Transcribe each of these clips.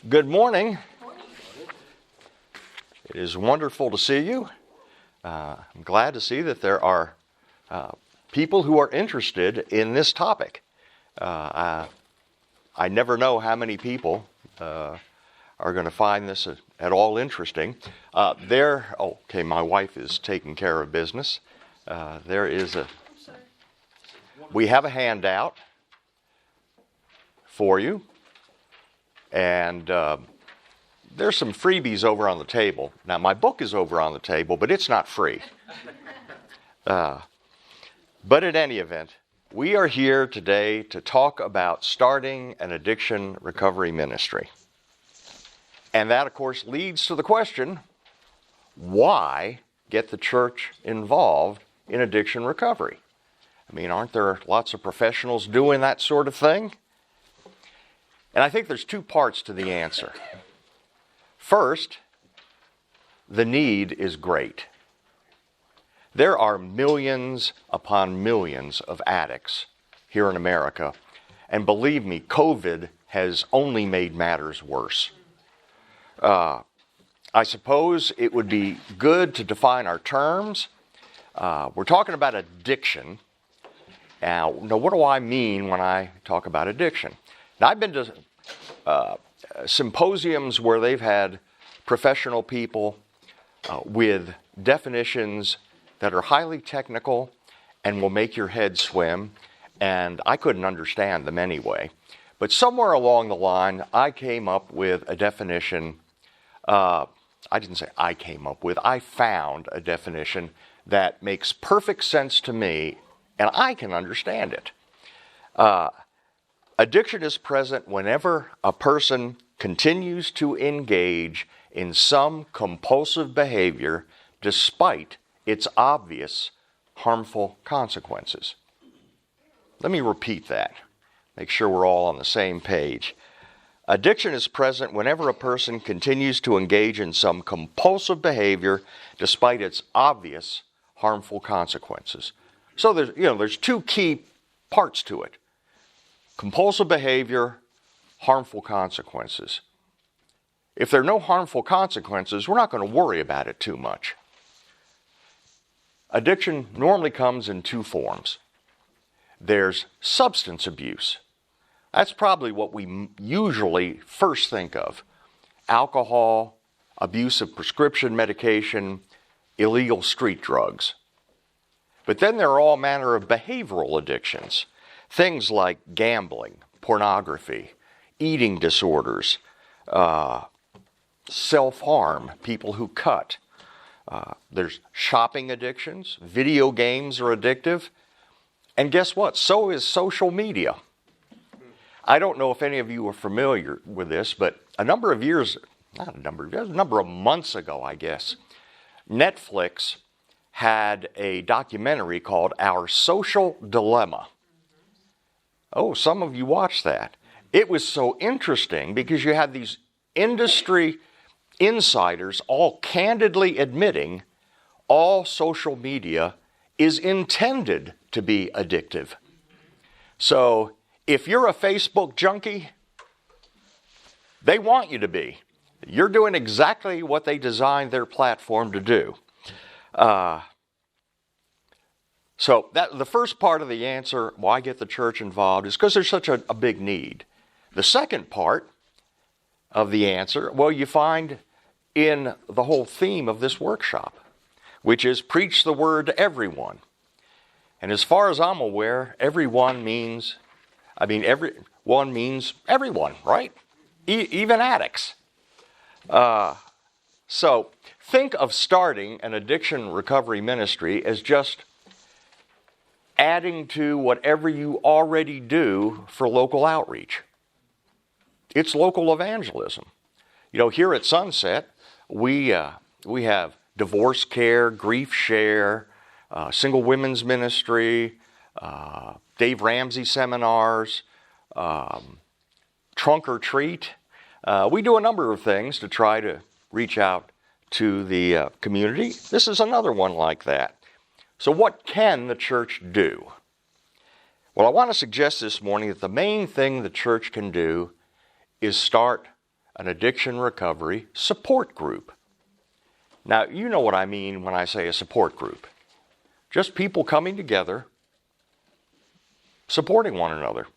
Good morning. It is wonderful to see you. I'm glad to see that there are people who are interested in this topic. I never know how many people are going to find this at all interesting. My wife is taking care of business. We have a handout for you. And there's some freebies over on the table. Now, my book is over on the table, but it's not free. But in any event, we are here today to talk about starting an addiction recovery ministry. And that, of course, leads to the question, why get the church involved in addiction recovery? I mean, aren't there lots of professionals doing that sort of thing? And I think there's two parts to the answer. First, the need is great. There are millions upon millions of addicts here in America. And believe me, COVID has only made matters worse. I suppose it would be good to define our terms. We're talking about addiction. Now, what do I mean when I talk about addiction? Now, I've been to symposiums where they've had professional people with definitions that are highly technical and will make your head swim, and I couldn't understand them anyway. But somewhere along the line, I came up with a definition. I found a definition that makes perfect sense to me, and I can understand it. Addiction is present whenever a person continues to engage in some compulsive behavior despite its obvious harmful consequences. Let me repeat that. Make sure we're all on the same page. Addiction is present whenever a person continues to engage in some compulsive behavior despite its obvious harmful consequences. So there's two key parts to it. Compulsive behavior, harmful consequences. If there are no harmful consequences, we're not going to worry about it too much. Addiction normally comes in two forms. There's substance abuse. That's probably what we usually first think of. Alcohol, abuse of prescription medication, illegal street drugs. But then there are all manner of behavioral addictions. Things like gambling, pornography, eating disorders, self-harm, people who cut. There's shopping addictions. Video games are addictive. And guess what? So is social media. I don't know if any of you are familiar with this, but a number of months ago, I guess, Netflix had a documentary called Our Social Dilemma. Oh, some of you watched that. It was so interesting because you had these industry insiders all candidly admitting all social media is intended to be addictive. So if you're a Facebook junkie, they want you to be. You're doing exactly what they designed their platform to do. So the first part of the answer, why get the church involved, is because there's such a big need. The second part of the answer, you find in the whole theme of this workshop, which is preach the word to everyone. And as far as I'm aware, everyone means everyone, right? Even addicts. So think of starting an addiction recovery ministry as just adding to whatever you already do for local outreach. It's local evangelism. Here at Sunset, we have divorce care, grief share, single women's ministry, Dave Ramsey seminars, trunk or treat. We do a number of things to try to reach out to the community. This is another one like that. So what can the church do? Well, I want to suggest this morning that the main thing the church can do is start an addiction recovery support group. Now, you know what I mean when I say a support group. Just people coming together, supporting one another.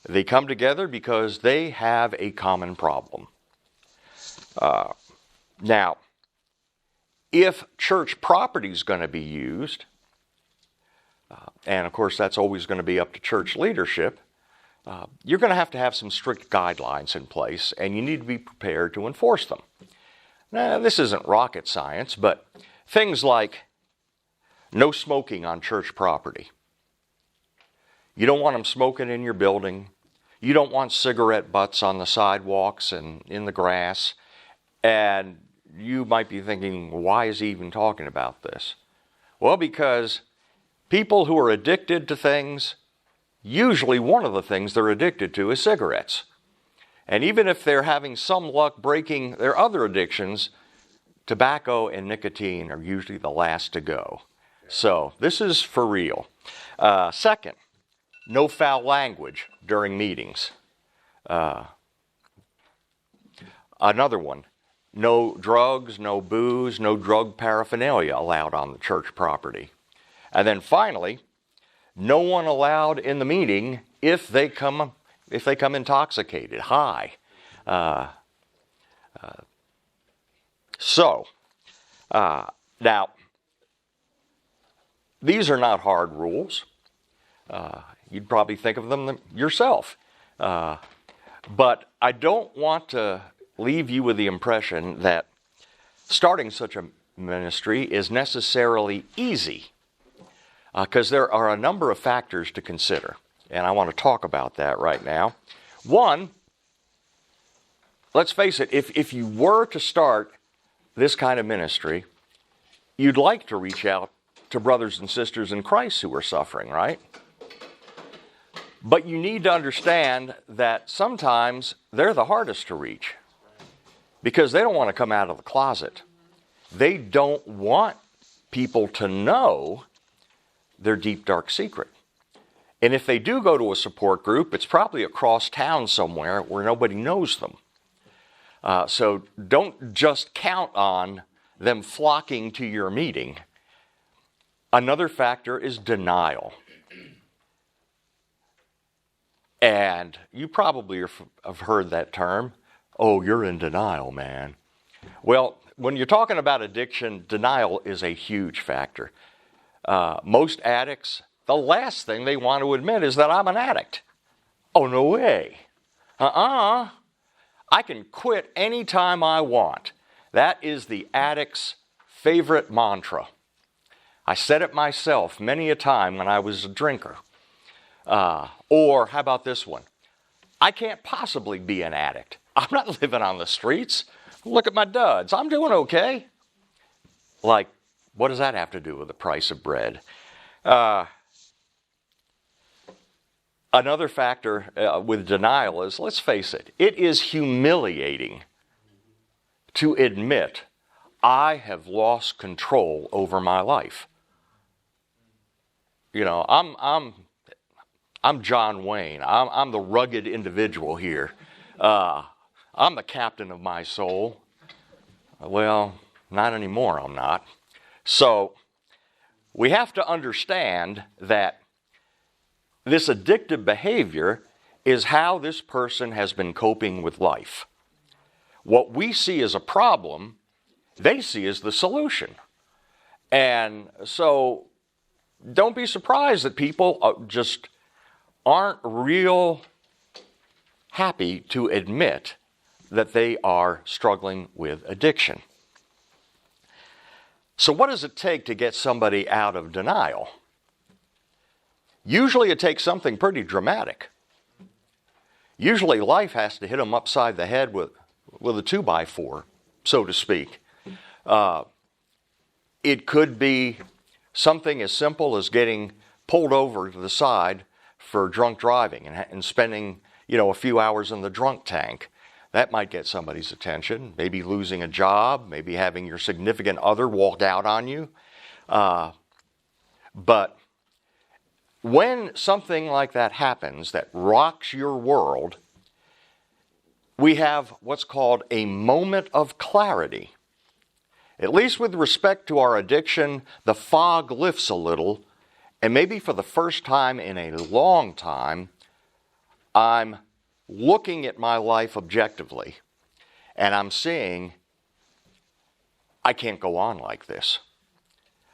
They come together because they have a common problem. Now, if church property is going to be used, and of course that's always going to be up to church leadership, you're going to have some strict guidelines in place, and you need to be prepared to enforce them. Now, this isn't rocket science, but things like no smoking on church property. You don't want them smoking in your building. You don't want cigarette butts on the sidewalks and in the grass. And you might be thinking, why is he even talking about this? Well, because people who are addicted to things, usually one of the things they're addicted to is cigarettes. And even if they're having some luck breaking their other addictions, tobacco and nicotine are usually the last to go. So this is for real. Second, no foul language during meetings. Another one, no drugs, no booze, no drug paraphernalia allowed on the church property. And then finally, no one allowed in the meeting if they come intoxicated, high. Now, these are not hard rules. You'd probably think of them yourself. But I don't want to leave you with the impression that starting such a ministry is necessarily easy, because there are a number of factors to consider. And I want to talk about that right now. One, let's face it, if you were to start this kind of ministry, you'd like to reach out to brothers and sisters in Christ who are suffering, right? But you need to understand that sometimes they're the hardest to reach because they don't want to come out of the closet. They don't want people to know their deep, dark secret. And if they do go to a support group, it's probably across town somewhere where nobody knows them. So don't just count on them flocking to your meeting. Another factor is denial. And you probably have heard that term. Oh, you're in denial, man. Well, when you're talking about addiction, denial is a huge factor. Most addicts, the last thing they want to admit is that I'm an addict. Oh, no way. I can quit anytime I want. That is the addict's favorite mantra. I said it myself many a time when I was a drinker. Or how about this one? I can't possibly be an addict. I'm not living on the streets. Look at my duds. I'm doing okay. Like, what does that have to do with the price of bread? Another factor with denial is, let's face it, it is humiliating to admit I have lost control over my life. You know, I'm John Wayne. I'm the rugged individual here. I'm the captain of my soul. Well, not anymore, I'm not. So we have to understand that this addictive behavior is how this person has been coping with life. What we see as a problem, they see as the solution. And so don't be surprised that people just aren't real happy to admit that they are struggling with addiction. So what does it take to get somebody out of denial? Usually it takes something pretty dramatic. Usually life has to hit them upside the head with a 2x4, so to speak. It could be something as simple as getting pulled over to the side for drunk driving and spending, a few hours in the drunk tank. That might get somebody's attention. Maybe losing a job, maybe having your significant other walk out on you. But when something like that happens that rocks your world, we have what's called a moment of clarity. At least with respect to our addiction, the fog lifts a little, and maybe for the first time in a long time, I'm looking at my life objectively, and I'm seeing I can't go on like this.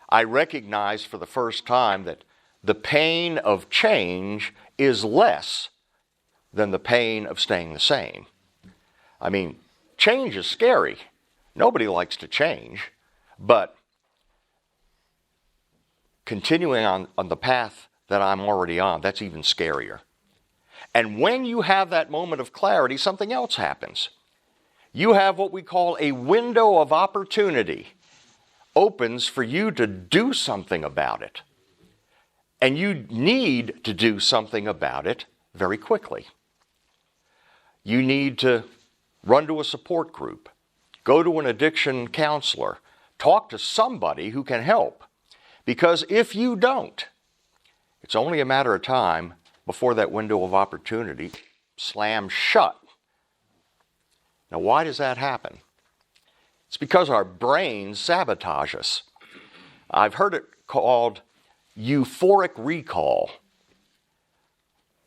I recognize for the first time that the pain of change is less than the pain of staying the same. I mean, change is scary. Nobody likes to change, but continuing on the path that I'm already on, that's even scarier. And when you have that moment of clarity, something else happens. You have what we call a window of opportunity opens for you to do something about it. And you need to do something about it very quickly. You need to run to a support group, go to an addiction counselor, talk to somebody who can help. Because if you don't, it's only a matter of time before that window of opportunity slams shut. Now, why does that happen? It's because our brains sabotage us. I've heard it called euphoric recall.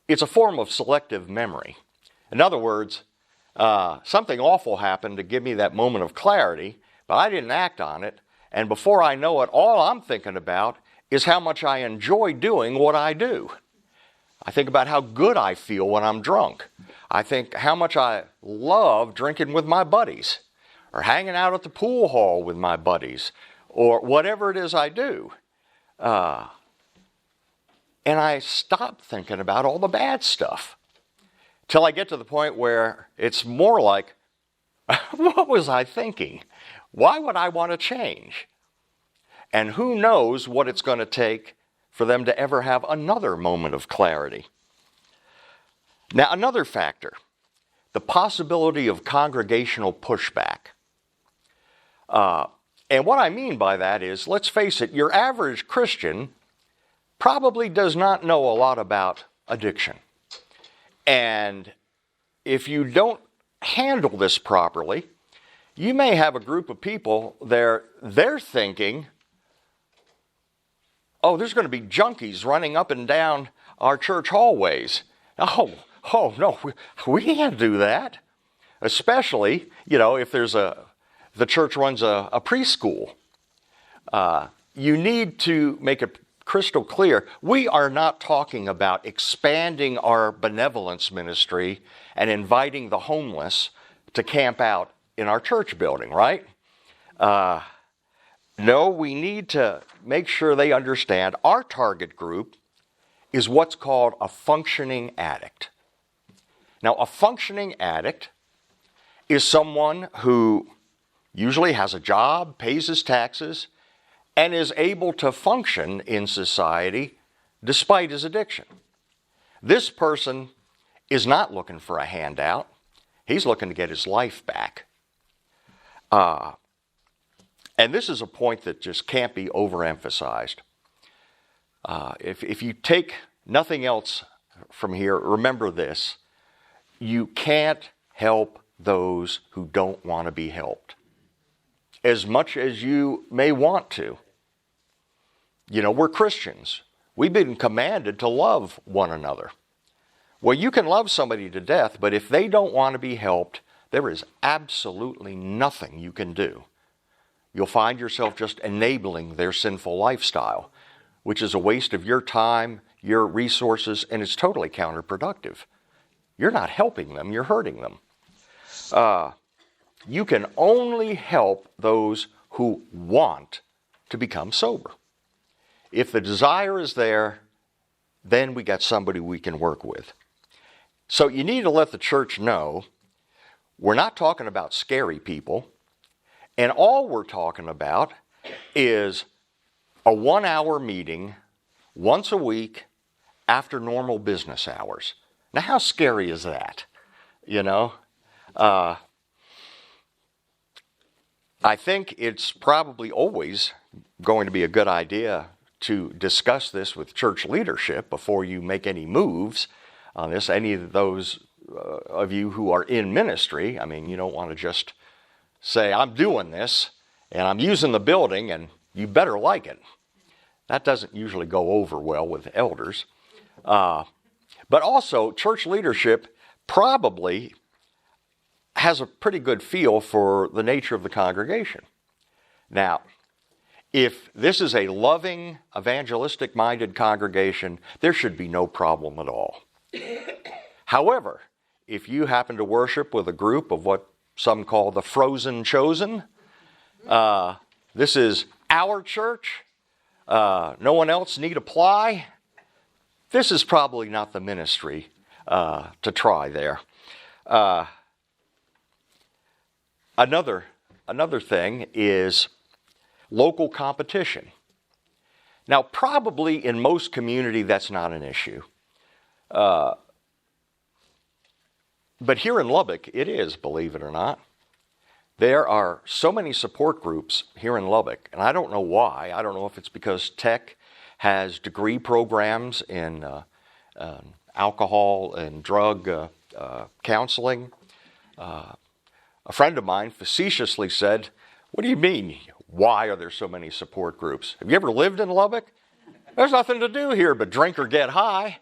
It's a form of selective memory. In other words, something awful happened to give me that moment of clarity, but I didn't act on it, and before I know it, all I'm thinking about is how much I enjoy doing what I do. I think about how good I feel when I'm drunk. I think how much I love drinking with my buddies, or hanging out at the pool hall with my buddies, or whatever it is I do. And I stop thinking about all the bad stuff till I get to the point where it's more like, what was I thinking? Why would I want to change? And who knows what it's going to take for them to ever have another moment of clarity. Now, another factor, the possibility of congregational pushback. And what I mean by that is, let's face it, your average Christian probably does not know a lot about addiction. And if you don't handle this properly, you may have a group of people they're thinking, oh, there's going to be junkies running up and down our church hallways. Oh no, we can't do that. Especially, if the church runs a preschool. You need to make it crystal clear, we are not talking about expanding our benevolence ministry and inviting the homeless to camp out in our church building, right? No, we need to make sure they understand our target group is what's called a functioning addict. Now, a functioning addict is someone who usually has a job, pays his taxes, and is able to function in society despite his addiction. This person is not looking for a handout. He's looking to get his life back. And this is a point that just can't be overemphasized. If you take nothing else from here, remember this. You can't help those who don't want to be helped, as much as you may want to. We're Christians. We've been commanded to love one another. Well, you can love somebody to death, but if they don't want to be helped, there is absolutely nothing you can do. You'll find yourself just enabling their sinful lifestyle, which is a waste of your time, your resources, and it's totally counterproductive. You're not helping them, you're hurting them. You can only help those who want to become sober. If the desire is there, then we got somebody we can work with. So you need to let the church know we're not talking about scary people, and all we're talking about is a 1-hour meeting once a week after normal business hours. Now, how scary is that? I think it's probably always going to be a good idea to discuss this with church leadership before you make any moves on this. Any of those of you who are in ministry, I mean, you don't want to just say, I'm doing this, and I'm using the building, and you better like it. That doesn't usually go over well with elders. But also, church leadership probably has a pretty good feel for the nature of the congregation. Now, if this is a loving, evangelistic-minded congregation, there should be no problem at all. However, if you happen to worship with a group of what some call the frozen chosen, this is our church, no one else need apply, this is probably not the ministry to try there. Another thing is local competition. Now, probably in most community that's not an issue. But here in Lubbock, it is, believe it or not. There are so many support groups here in Lubbock, and I don't know why. I don't know if it's because Tech has degree programs in alcohol and drug counseling. A friend of mine facetiously said, "What do you mean, why are there so many support groups? Have you ever lived in Lubbock? There's nothing to do here but drink or get high."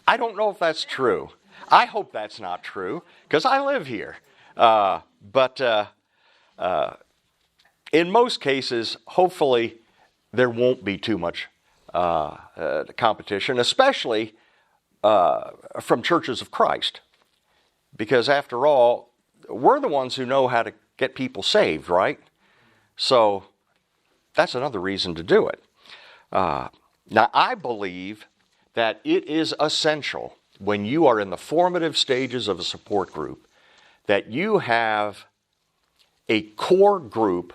I don't know if that's true. I hope that's not true, because I live here. But in most cases, hopefully, there won't be too much competition, especially from churches of Christ. Because after all, we're the ones who know how to get people saved, right? So that's another reason to do it. Now, I believe that it is essential when you are in the formative stages of a support group that you have a core group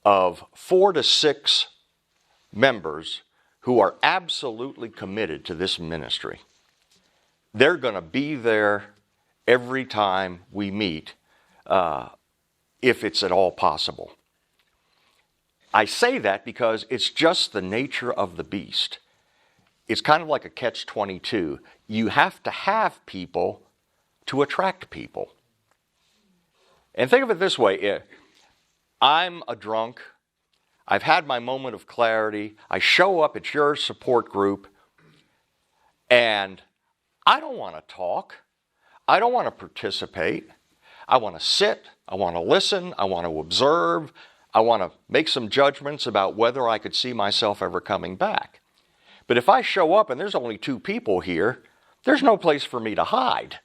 of 4 to 6 members who are absolutely committed to this ministry. They're going to be there every time we meet, if it's at all possible. I say that because it's just the nature of the beast. It's kind of like a catch-22. You have to have people to attract people. And think of it this way. I'm a drunk. I've had my moment of clarity. I show up at your support group, and I don't want to talk. I don't want to participate. I want to sit. I want to listen. I want to observe. I want to make some judgments about whether I could see myself ever coming back. But if I show up and there's only 2 people here, there's no place for me to hide.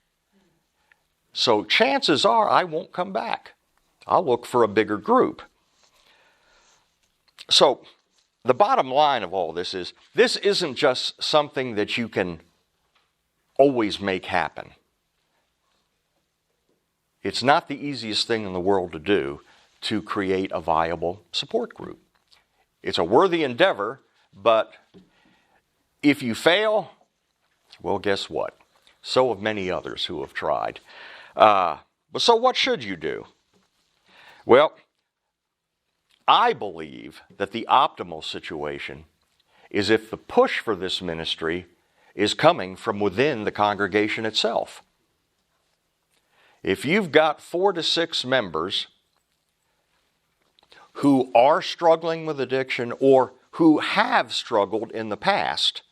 So chances are I won't come back. I'll look for a bigger group. So the bottom line of all this isn't just something that you can always make happen. It's not the easiest thing in the world to do to create a viable support group. It's a worthy endeavor, but if you fail, well, guess what? So have many others who have tried. But so what should you do? Well, I believe that the optimal situation is if the push for this ministry is coming from within the congregation itself. If you've got 4 to 6 members who are struggling with addiction or who have struggled in the past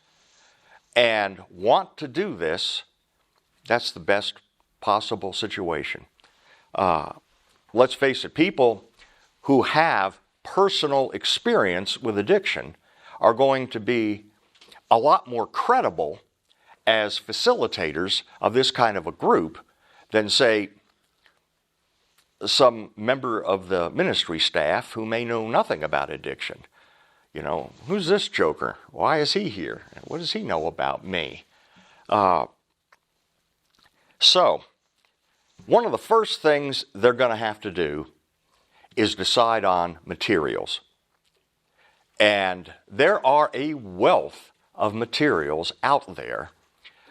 and want to do this, that's the best possible situation. Let's face it, people who have personal experience with addiction are going to be a lot more credible as facilitators of this kind of a group than, say, some member of the ministry staff who may know nothing about addiction. You know, who's this joker? Why is he here? What does he know about me? So, one of the first things they're going to have to do is decide on materials. And there are a wealth of materials out there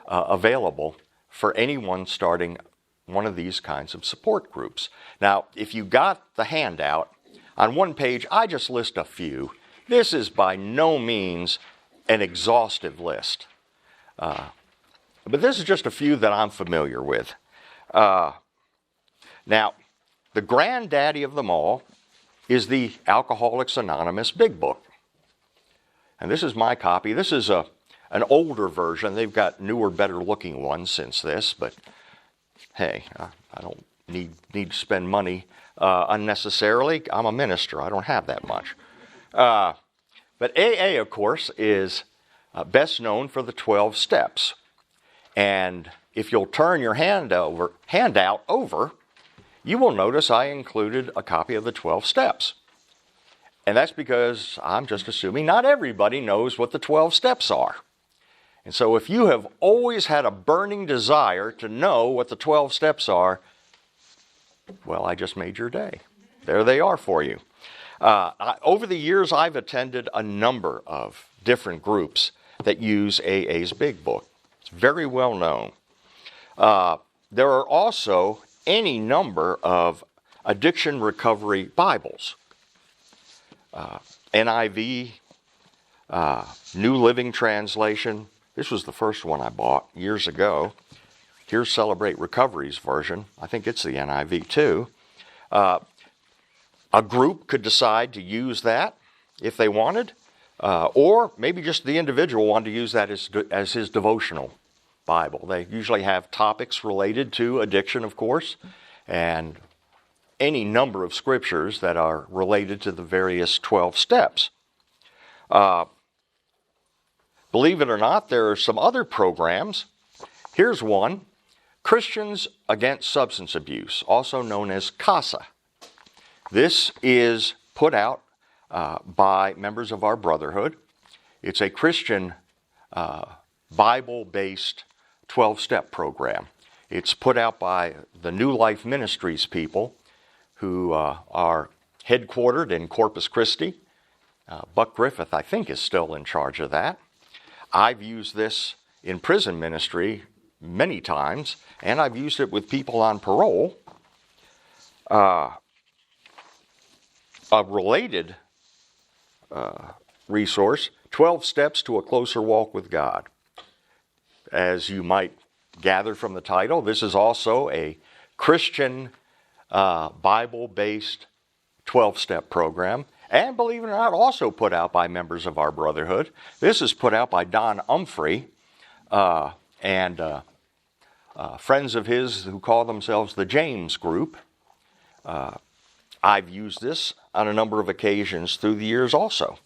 available for anyone starting one of these kinds of support groups. Now, if you got the handout, on one page I just list a few. This is by no means an exhaustive list. But this is just a few that I'm familiar with. Now, the granddaddy of them all is the Alcoholics Anonymous Big Book. And this is my copy. This is an older version. They've got newer, better-looking ones since this, but hey, I don't need to spend money unnecessarily. I'm a minister. I don't have that much. But AA, of course, is best known for the 12 steps. And if you'll turn your handout over, you will notice I included a copy of the 12 steps. And that's because I'm just assuming not everybody knows what the 12 steps are. And so if you have always had a burning desire to know what the 12 steps are, well, I just made your day. There they are for you. Over the years, I've attended a number of different groups that use AA's Big Book. It's very well known. There are also any number of addiction recovery Bibles. NIV, New Living Translation. This was the first one I bought years ago. Here's Celebrate Recovery's version. I think it's the NIV too. A group could decide to use that if they wanted, or maybe just the individual wanted to use that as his devotional Bible. They usually have topics related to addiction, of course, and any number of scriptures that are related to the various 12 steps. Believe it or not, there are some other programs. Here's one, Christians Against Substance Abuse, also known as CASA. This is put out by members of our brotherhood. It's a Christian Bible-based 12-step program. It's put out by the New Life Ministries people who are headquartered in Corpus Christi. Buck Griffith, I think, is still in charge of that. I've used this in prison ministry many times, and I've used it with people on parole. A related resource, 12 Steps to a Closer Walk with God. As you might gather from the title, this is also a Christian Bible-based 12-step program. And believe it or not, also put out by members of our brotherhood. This is put out by Don Humphrey and friends of his who call themselves the James Group. I've used this on a number of occasions through the years also.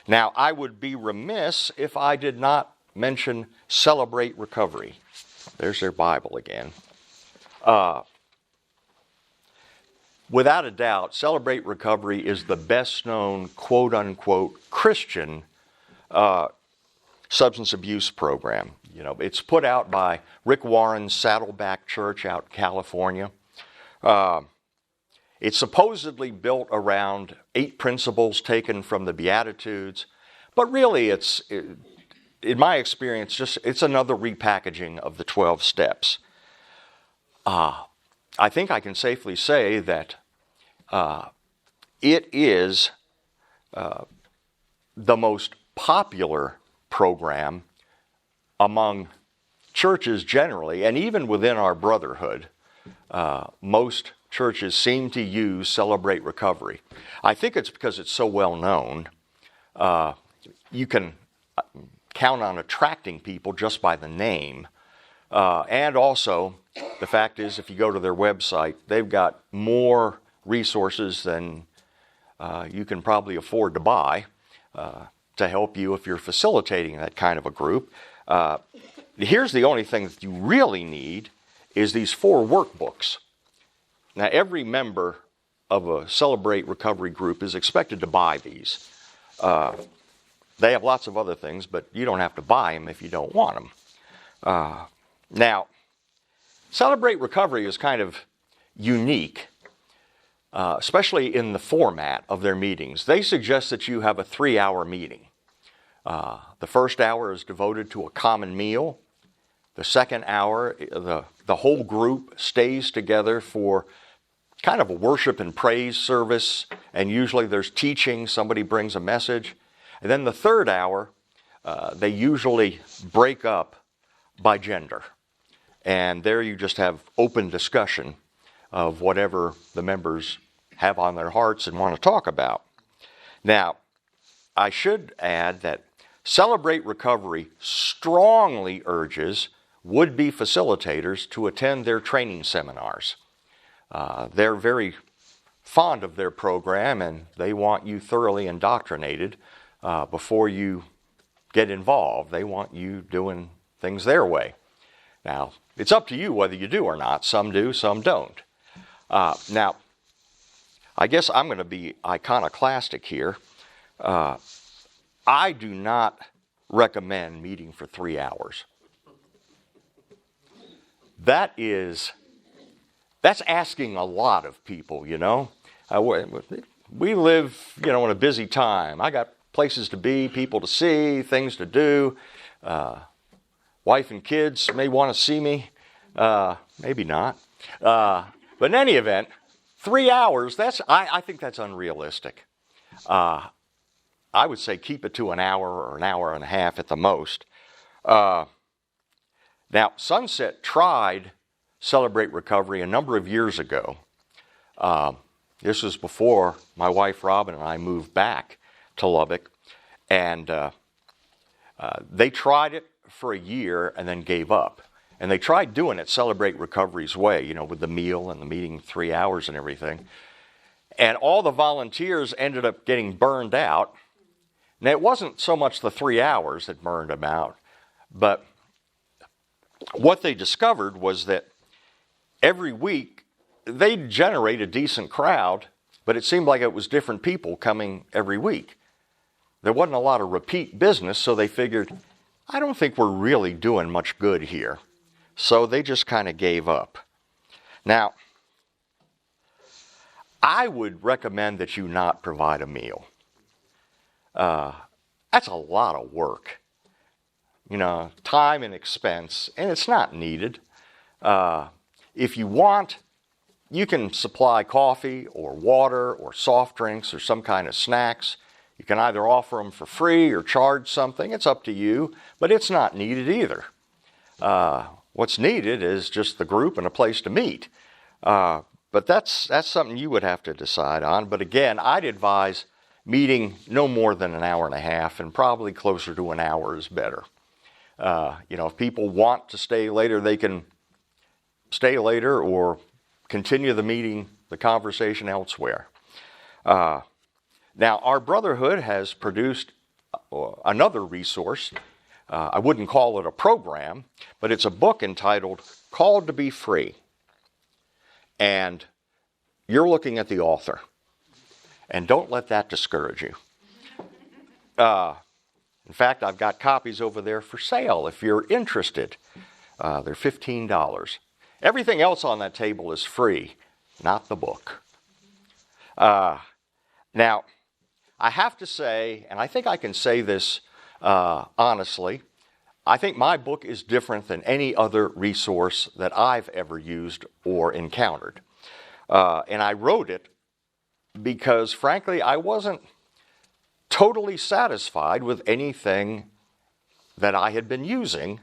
Now, I would be remiss if I did not mention Celebrate Recovery. There's their Bible again. Without a doubt, Celebrate Recovery is the best-known, quote-unquote, Christian substance abuse program. You know, it's put out by Rick Warren's Saddleback Church out in California. It's supposedly built around 8 principles taken from the Beatitudes, but really it's, in my experience, it's another repackaging of the 12 steps. I think I can safely say that it is the most popular program among churches generally, and even within our brotherhood. Most churches seem to use Celebrate Recovery. I think it's because it's so well known. You can count on attracting people just by the name. And also, the fact is, if you go to their website, they've got more resources than you can probably afford to buy to help you if you're facilitating that kind of a group. Here's the only thing that you really need is these 4 workbooks. Now, every member of a Celebrate Recovery group is expected to buy these. They have lots of other things, but you don't have to buy them if you don't want them. Now, Celebrate Recovery is kind of unique, especially in the format of their meetings. They suggest that you have a 3-hour meeting. The first hour is devoted to a common meal. The second hour, the whole group stays together for kind of a worship and praise service, and usually there's teaching, somebody brings a message. And then the third hour, they usually break up by gender. And there you just have open discussion of whatever the members have on their hearts and want to talk about. Now, I should add that Celebrate Recovery strongly urges would-be facilitators to attend their training seminars. They're very fond of their program, and they want you thoroughly indoctrinated before you get involved. They want you doing things their way. Now, it's up to you whether you do or not. Some do, some don't. Now, I guess I'm going to be iconoclastic here. I do not recommend meeting for 3 hours. That's asking a lot of people, you know. We live, you know, in a busy time. I got places to be, people to see, things to do. Wife and kids may want to see me. Maybe not. But in any event, 3 hours, I think that's unrealistic. I would say keep it to an hour or an hour and a half at the most. Now, Sunset tried Celebrate Recovery a number of years ago. This was before my wife Robin and I moved back to Lubbock. And they tried it for a year and then gave up. And they tried doing it Celebrate Recovery's way, you know, with the meal and the meeting 3 hours and everything. And all the volunteers ended up getting burned out. Now, it wasn't so much the 3 hours that burned them out, but what they discovered was that every week they'd generate a decent crowd, but it seemed like it was different people coming every week. There wasn't a lot of repeat business, so they figured, I don't think we're really doing much good here. So they just kind of gave up. Now, I would recommend that you not provide a meal. That's a lot of work. You know, time and expense, and it's not needed. If you want, you can supply coffee or water or soft drinks or some kind of snacks. You can either offer them for free or charge something. It's up to you, but it's not needed either. What's needed is just the group and a place to meet. But that's something you would have to decide on. But again, I'd advise meeting no more than an hour and a half, and probably closer to an hour is better. You know, if people want to stay later, they can stay later or continue the meeting, the conversation elsewhere. Now, our Brotherhood has produced another resource. I wouldn't call it a program, but it's a book entitled Called to Be Free. And you're looking at the author. And don't let that discourage you. In fact, I've got copies over there for sale if you're interested. They're $15. Everything else on that table is free, not the book. Now, I have to say, and I think I can say this honestly, I think my book is different than any other resource that I've ever used or encountered. And I wrote it because, frankly, I wasn't totally satisfied with anything that I had been using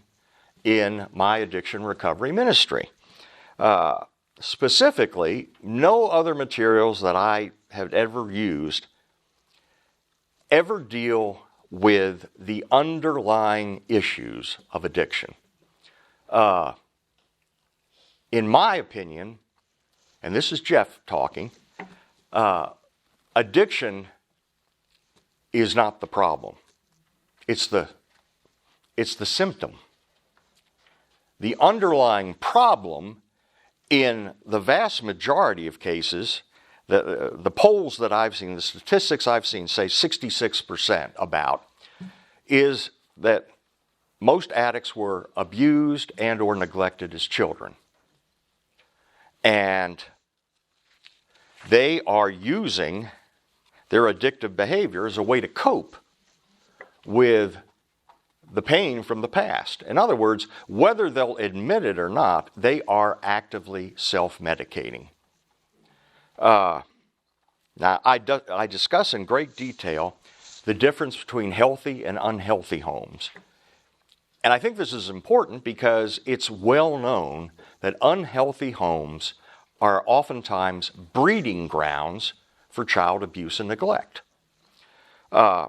in my addiction recovery ministry. Specifically, no other materials that I have ever used ever deal with the underlying issues of addiction. In my opinion, and this is Jeff talking, addiction is not the problem. It's the symptom. The underlying problem in the vast majority of cases, the polls that I've seen, the statistics I've seen say 66% about, is that most addicts were abused and or neglected as children. And they are using their addictive behavior as a way to cope with the pain from the past. In other words, whether they'll admit it or not, they are actively self-medicating. Now, I discuss in great detail the difference between healthy and unhealthy homes. And I think this is important because it's well known that unhealthy homes are oftentimes breeding grounds for child abuse and neglect. I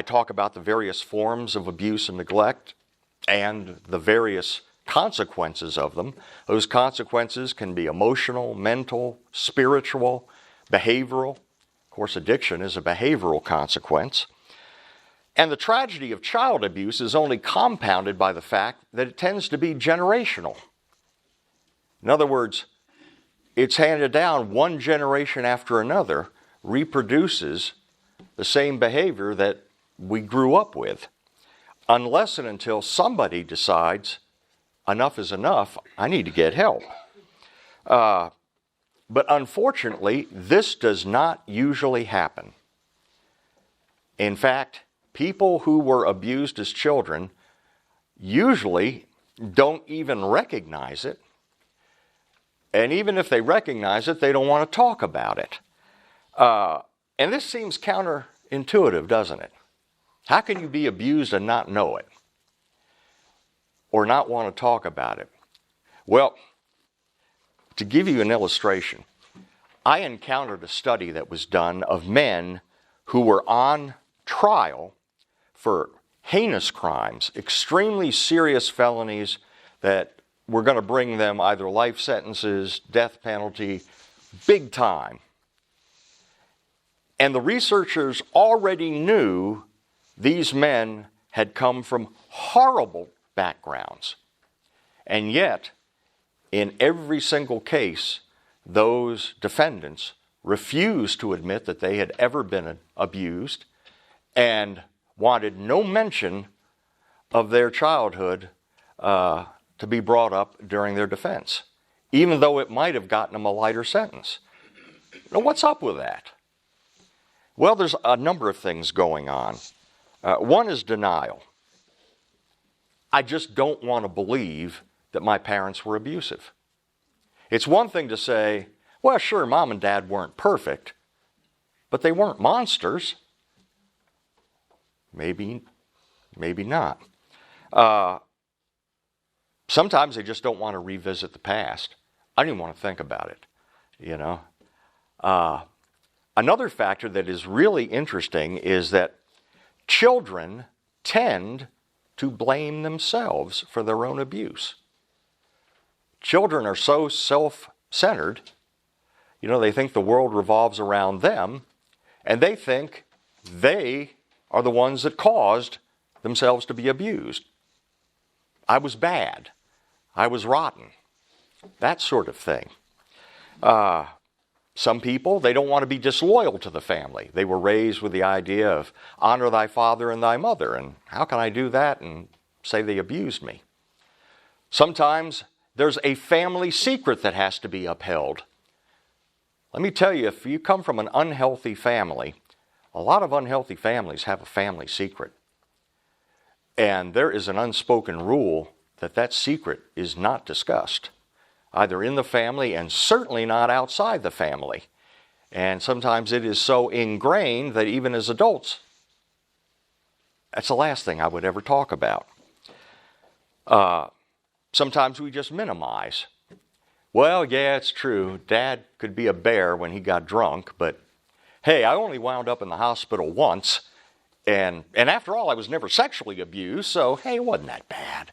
talk about the various forms of abuse and neglect and the various consequences of them. Those consequences can be emotional, mental, spiritual, behavioral. Of course, addiction is a behavioral consequence. And the tragedy of child abuse is only compounded by the fact that it tends to be generational. In other words, it's handed down one generation after another, reproduces the same behavior that we grew up with, unless and until somebody decides enough is enough, I need to get help. But unfortunately, this does not usually happen. In fact, people who were abused as children usually don't even recognize it. And even if they recognize it, they don't want to talk about it. And this seems counterintuitive, doesn't it? How can you be abused and not know it? Or not want to talk about it? Well, to give you an illustration, I encountered a study that was done of men who were on trial for heinous crimes, extremely serious felonies that were going to bring them either life sentences, death penalty, big time. And the researchers already knew these men had come from horrible backgrounds. And yet, in every single case, those defendants refused to admit that they had ever been abused and wanted no mention of their childhood to be brought up during their defense, even though it might have gotten them a lighter sentence. Now, what's up with that? Well, there's a number of things going on. One is denial. I just don't want to believe that my parents were abusive. It's one thing to say, well, sure, mom and dad weren't perfect, but they weren't monsters. Maybe not. Sometimes they just don't want to revisit the past. I don't even want to think about it, you know. Another factor that is really interesting is that children tend to blame themselves for their own abuse. Children are so self-centered, you know, they think the world revolves around them, and they think they are the ones that caused themselves to be abused. I was bad. I was rotten. That sort of thing. Some people, they don't want to be disloyal to the family. They were raised with the idea of honor thy father and thy mother, and how can I do that and say they abused me? Sometimes there's a family secret that has to be upheld. Let me tell you, if you come from an unhealthy family, a lot of unhealthy families have a family secret. And there is an unspoken rule that that secret is not discussed, either in the family and certainly not outside the family. And sometimes it is so ingrained that even as adults, that's the last thing I would ever talk about. Sometimes we just minimize. Well, yeah, it's true. Dad could be a bear when he got drunk, but hey, I only wound up in the hospital once, and after all, I was never sexually abused, so hey, it wasn't that bad.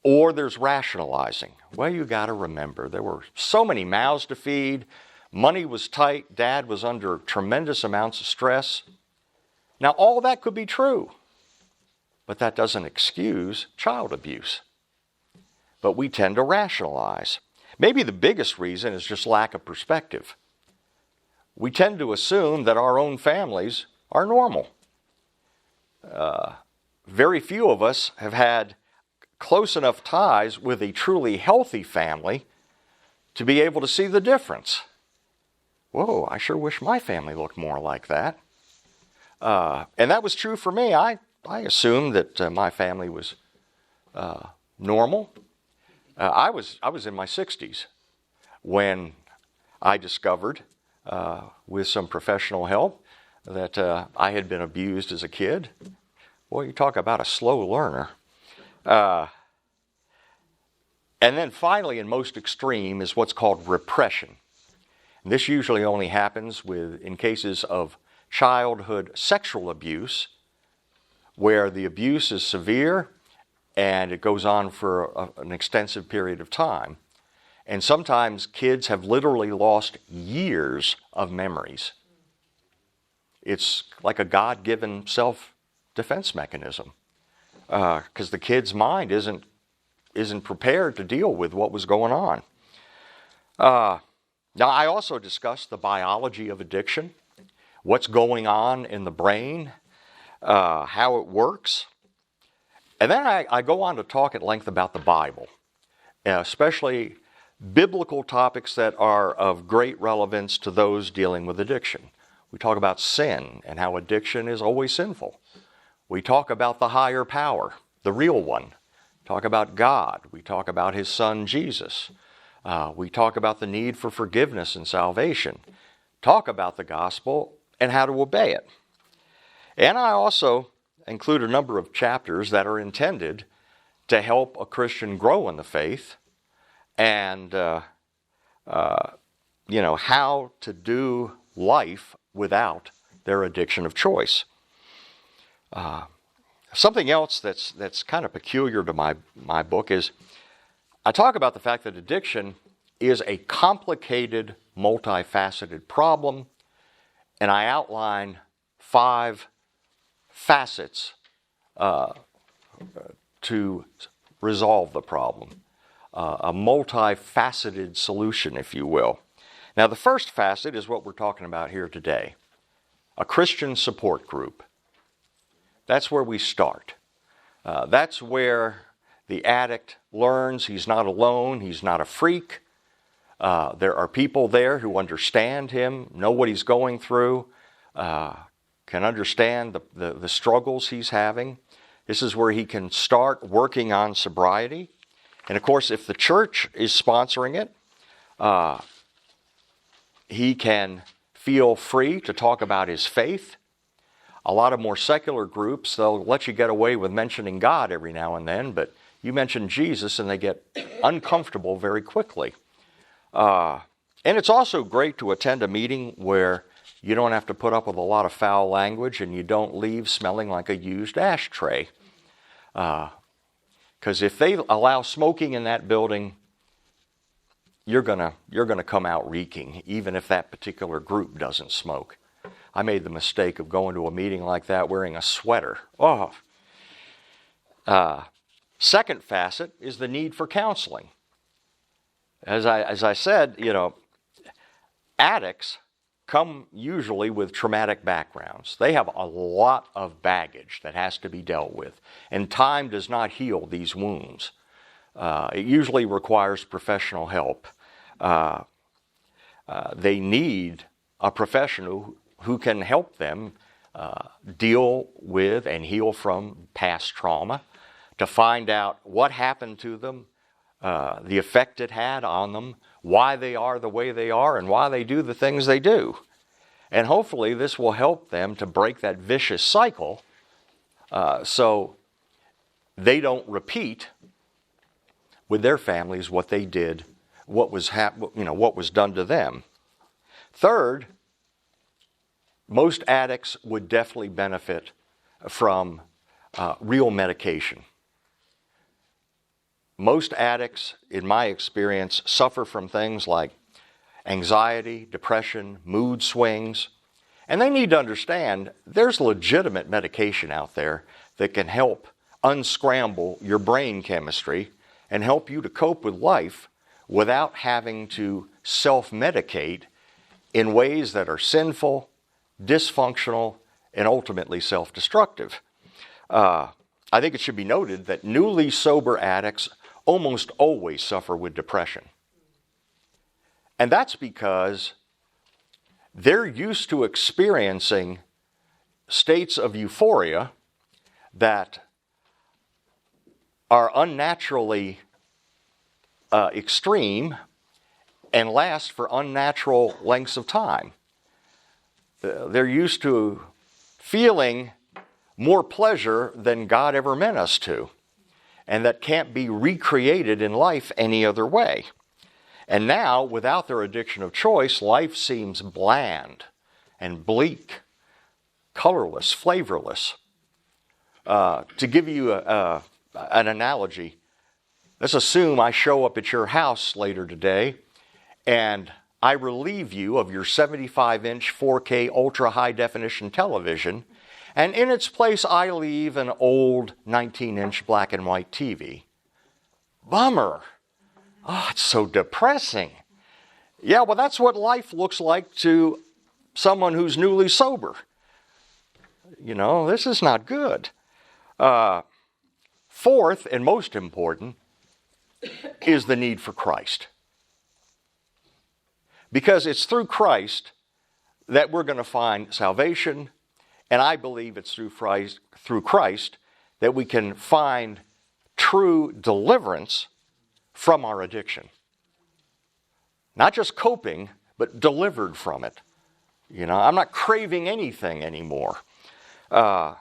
Or there's rationalizing. Well, you got to remember, there were so many mouths to feed, money was tight, Dad was under tremendous amounts of stress. Now, all that could be true, but that doesn't excuse child abuse. But we tend to rationalize. Maybe the biggest reason is just lack of perspective. We tend to assume that our own families are normal. Very few of us have had close enough ties with a truly healthy family to be able to see the difference. Whoa, I sure wish my family looked more like that. And that was true for me. I assumed that my family was normal. I was in my 60s when I discovered, with some professional help, that I had been abused as a kid. Boy, you talk about a slow learner. And then finally, and most extreme, is what's called repression. And this usually only happens in cases of childhood sexual abuse, where the abuse is severe and it goes on for an extensive period of time. And sometimes kids have literally lost years of memories. It's like a God-given self-defense mechanism, because the kid's mind isn't prepared to deal with what was going on. Now, I also discussed the biology of addiction, what's going on in the brain, how it works. And then I go on to talk at length about the Bible, especially biblical topics that are of great relevance to those dealing with addiction. We talk about sin and how addiction is always sinful. We talk about the higher power, the real one. Talk about God. We talk about His Son, Jesus. We talk about the need for forgiveness and salvation. Talk about the gospel and how to obey it. And I also include a number of chapters that are intended to help a Christian grow in the faith and, how to do life without their addiction of choice. Something else that's kind of peculiar to my book is I talk about the fact that addiction is a complicated, multifaceted problem, and I outline 5 facets to resolve the problem. A multifaceted solution, if you will. Now, the first facet is what we're talking about here today. A Christian support group. That's where we start. That's where the addict learns he's not alone, he's not a freak. There are people there who understand him, know what he's going through, can understand the struggles he's having. This is where he can start working on sobriety. And of course, if the church is sponsoring it, he can feel free to talk about his faith. A lot of more secular groups, they'll let you get away with mentioning God every now and then, but you mention Jesus and they get uncomfortable very quickly. And it's also great to attend a meeting where you don't have to put up with a lot of foul language and you don't leave smelling like a used ashtray. Because if they allow smoking in that building, you're gonna come out reeking, even if that particular group doesn't smoke. I made the mistake of going to a meeting like that wearing a sweater. Second facet is the need for counseling. As I said, addicts come usually with traumatic backgrounds. They have a lot of baggage that has to be dealt with, and time does not heal these wounds. It usually requires professional help. They need a professional who can help them deal with and heal from past trauma, to find out what happened to them, the effect it had on them, why they are the way they are, and why they do the things they do. And hopefully this will help them to break that vicious cycle so they don't repeat with their families what they did, what was done to them. Third, most addicts would definitely benefit from real medication. Most addicts, in my experience, suffer from things like anxiety, depression, mood swings. And they need to understand there's legitimate medication out there that can help unscramble your brain chemistry and help you to cope with life without having to self-medicate in ways that are sinful, dysfunctional, and ultimately self-destructive. I think it should be noted that newly sober addicts almost always suffer with depression. And that's because they're used to experiencing states of euphoria that are unnaturally extreme and last for unnatural lengths of time. They're used to feeling more pleasure than God ever meant us to. and that can't be recreated in life any other way. And now, without their addiction of choice, life seems bland and bleak, colorless, flavorless. To give you an analogy, let's assume I show up at your house later today and I relieve you of your 75-inch 4K ultra high definition television, and in its place I leave an old 19-inch black and white TV. Bummer. Oh, it's so depressing. Yeah, well, that's what life looks like to someone who's newly sober. You know, this is not good. Fourth, and most important, is the need for Christ. Because it's through Christ that we're going to find salvation, and I believe it's through Christ that we can find true deliverance from our addiction. Not just coping, but delivered from it. You know, I'm not craving anything anymore. One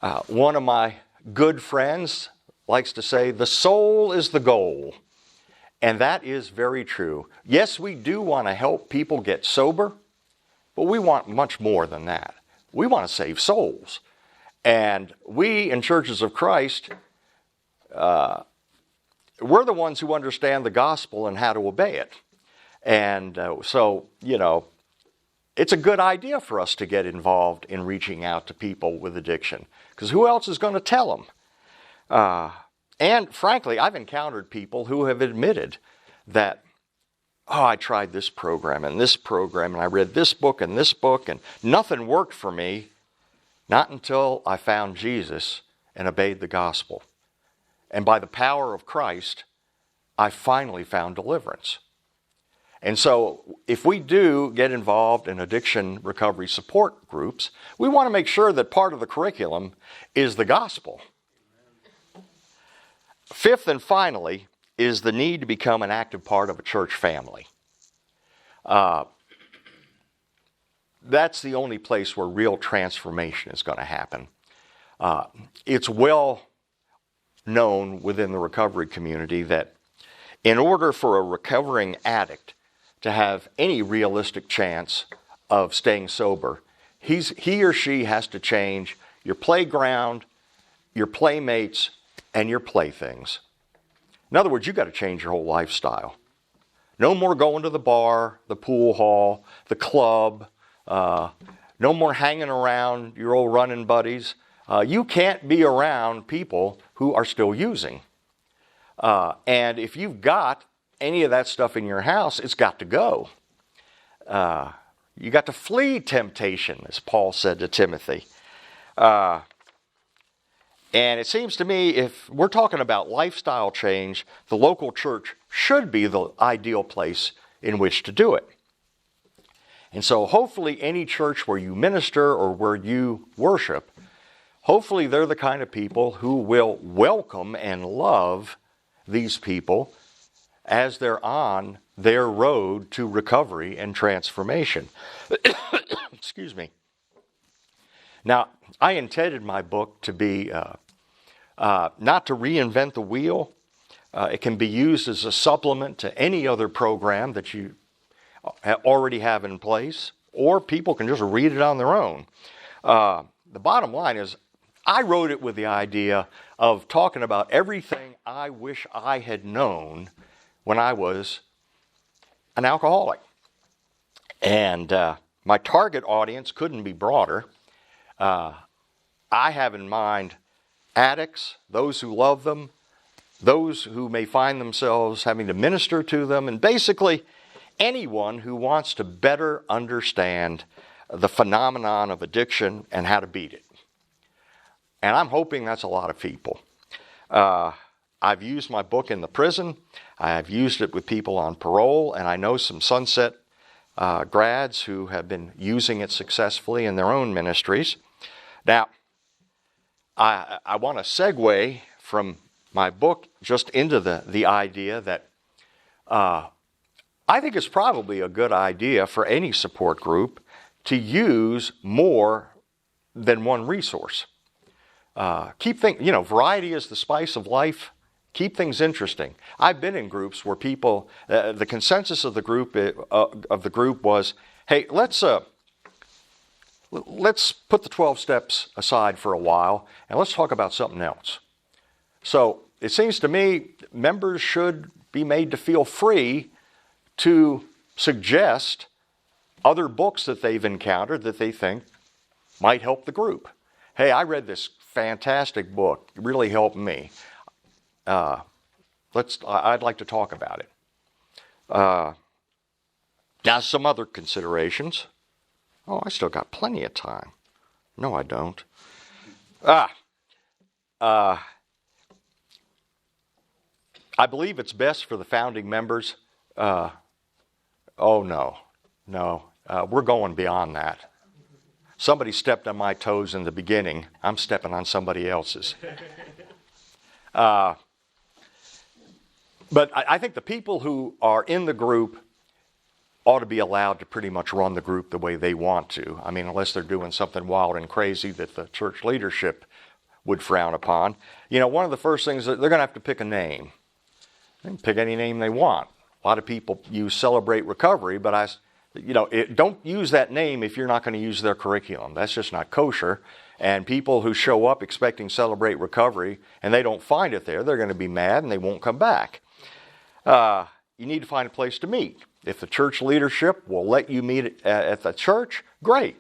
of my good friends likes to say, the soul is the goal. And that is very true. Yes, we do want to help people get sober, but we want much more than that. We want to save souls. And we in Churches of Christ, we're the ones who understand the gospel and how to obey it. And so, you know, it's a good idea for us to get involved in reaching out to people with addiction, because who else is going to tell them? And frankly, I've encountered people who have admitted that, oh, I tried this program, and I read this book, and nothing worked for me, not until I found Jesus and obeyed the gospel. And by the power of Christ, I finally found deliverance. And so if we do get involved in addiction recovery support groups, we want to make sure that part of the curriculum is the gospel. Fifth and finally is the need to become an active part of a church family. That's the only place where real transformation is going to happen. It's well known within the recovery community that in order for a recovering addict to have any realistic chance of staying sober, he or she has to change your playground, your playmates, and your playthings. In other words, you've got to change your whole lifestyle. No more going to the bar, the pool hall, the club. No more hanging around your old running buddies. You can't be around people who are still using. And if you've got any of that stuff in your house, it's got to go. You got to flee temptation, as Paul said to Timothy. And it seems to me, if we're talking about lifestyle change, the local church should be the ideal place in which to do it. And so hopefully any church where you minister or where you worship, hopefully they're the kind of people who will welcome and love these people as they're on their road to recovery and transformation. Excuse me. Now, I intended my book to be not to reinvent the wheel. It can be used as a supplement to any other program that you already have in place, or people can just read it on their own. The bottom line is, I wrote it with the idea of talking about everything I wish I had known when I was an alcoholic. And my target audience couldn't be broader. I have in mind addicts, those who love them, those who may find themselves having to minister to them, and basically anyone who wants to better understand the phenomenon of addiction and how to beat it. And I'm hoping that's a lot of people. I've used my book in the prison. I've used it with people on parole, and I know some Sunset grads who have been using it successfully in their own ministries. Now, I want to segue from my book just into the idea that I think it's probably a good idea for any support group to use more than one resource. Keep things, variety is the spice of life. Keep things interesting. I've been in groups where people, the consensus of the group was, hey, let's put the 12 steps aside for a while and let's talk about something else. So it seems to me members should be made to feel free to suggest other books that they've encountered that they think might help the group. Hey, I read this fantastic book. It really helped me. I'd like to talk about it. Now, some other considerations. Oh, I still got plenty of time. No, I don't. I believe it's best for the founding members. Oh, no. We're going beyond that. Somebody stepped on my toes in the beginning. I'm stepping on somebody else's. But I think the people who are in the group ought to be allowed to pretty much run the group the way they want to. I mean, unless they're doing something wild and crazy that the church leadership would frown upon. One of the first things, they're going to have to pick a name. They can pick any name they want. A lot of people use Celebrate Recovery, but don't use that name if you're not going to use their curriculum. That's just not kosher. And people who show up expecting Celebrate Recovery and they don't find it there, they're going to be mad and they won't come back. You need to find a place to meet. If the church leadership will let you meet at the church, great.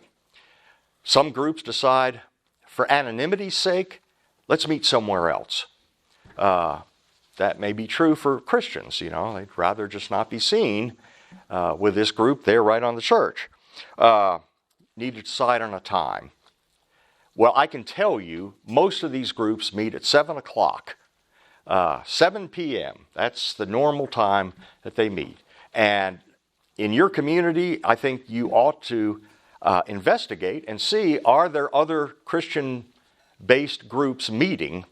Some groups decide, for anonymity's sake, let's meet somewhere else. That may be true for Christians. They'd rather just not be seen with this group there right on the church. Need to decide on a time. Well, I can tell you, most of these groups meet at 7 o'clock. 7 p.m., that's the normal time that they meet. And in your community, I think you ought to investigate and see, are there other Christian-based groups meeting?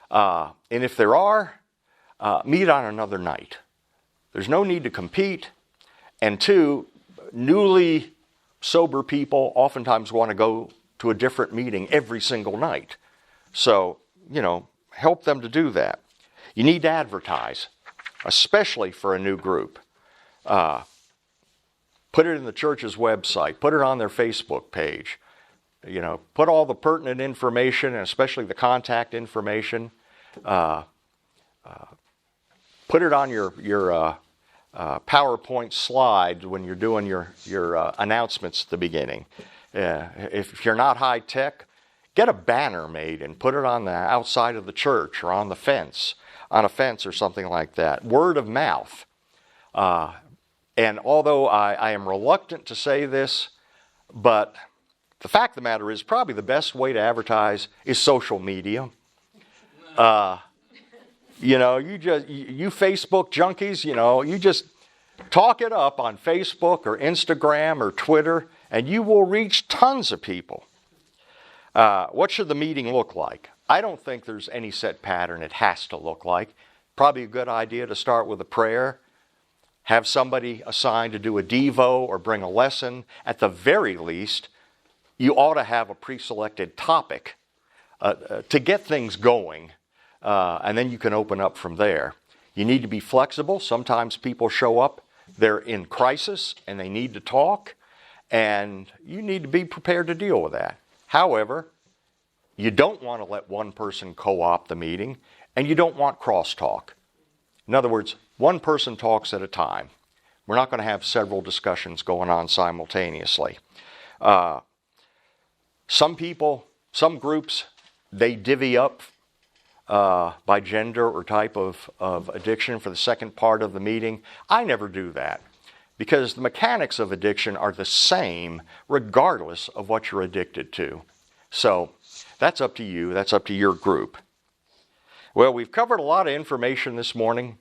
And if there are, meet on another night. There's no need to compete. And two, newly sober people oftentimes want to go to a different meeting every single night. So, help them to do that. You need to advertise, especially for a new group. Put it in the church's website. Put it on their Facebook page. Put all the pertinent information, and especially the contact information. Put it on your PowerPoint slide when you're doing your announcements at the beginning. If you're not high tech, get a banner made and put it on the outside of the church or on a fence or something like that. Word of mouth. And although I am reluctant to say this, but the fact of the matter is probably the best way to advertise is social media. You Facebook junkies, you just talk it up on Facebook or Instagram or Twitter, and you will reach tons of people. What should the meeting look like? I don't think there's any set pattern it has to look like. Probably a good idea to start with a prayer, have somebody assigned to do a devo or bring a lesson. At the very least, you ought to have a pre-selected topic to get things going, and then you can open up from there. You need to be flexible. Sometimes people show up, they're in crisis, and they need to talk, and you need to be prepared to deal with that. However, you don't want to let one person co-opt the meeting, and you don't want crosstalk. In other words, one person talks at a time. We're not going to have several discussions going on simultaneously. Some groups, they divvy up by gender or type of addiction for the second part of the meeting. I never do that because the mechanics of addiction are the same regardless of what you're addicted to. So that's up to you. That's up to your group. Well, we've covered a lot of information this morning.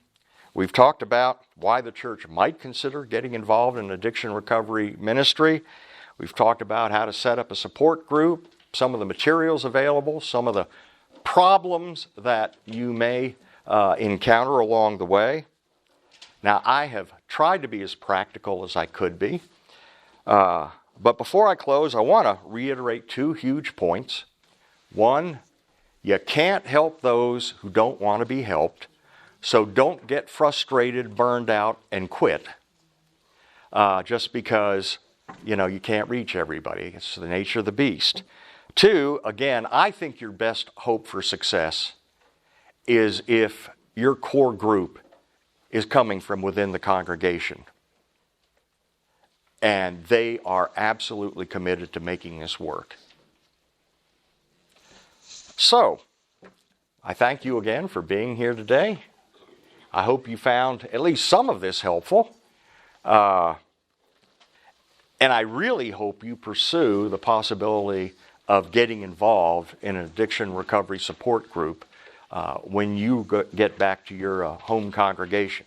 We've talked about why the church might consider getting involved in addiction recovery ministry. We've talked about how to set up a support group, some of the materials available, some of the problems that you may encounter along the way. Now, I have tried to be as practical as I could be. But before I close, I want to reiterate two huge points. One, You can't help those who don't want to be helped, so don't get frustrated, burned out, and quit just because, you can't reach everybody. It's the nature of the beast. 2, again, I think your best hope for success is if your core group is coming from within the congregation and they are absolutely committed to making this work. So, I thank you again for being here today. I hope you found at least some of this helpful. And I really hope you pursue the possibility of getting involved in an addiction recovery support group when you get back to your home congregation.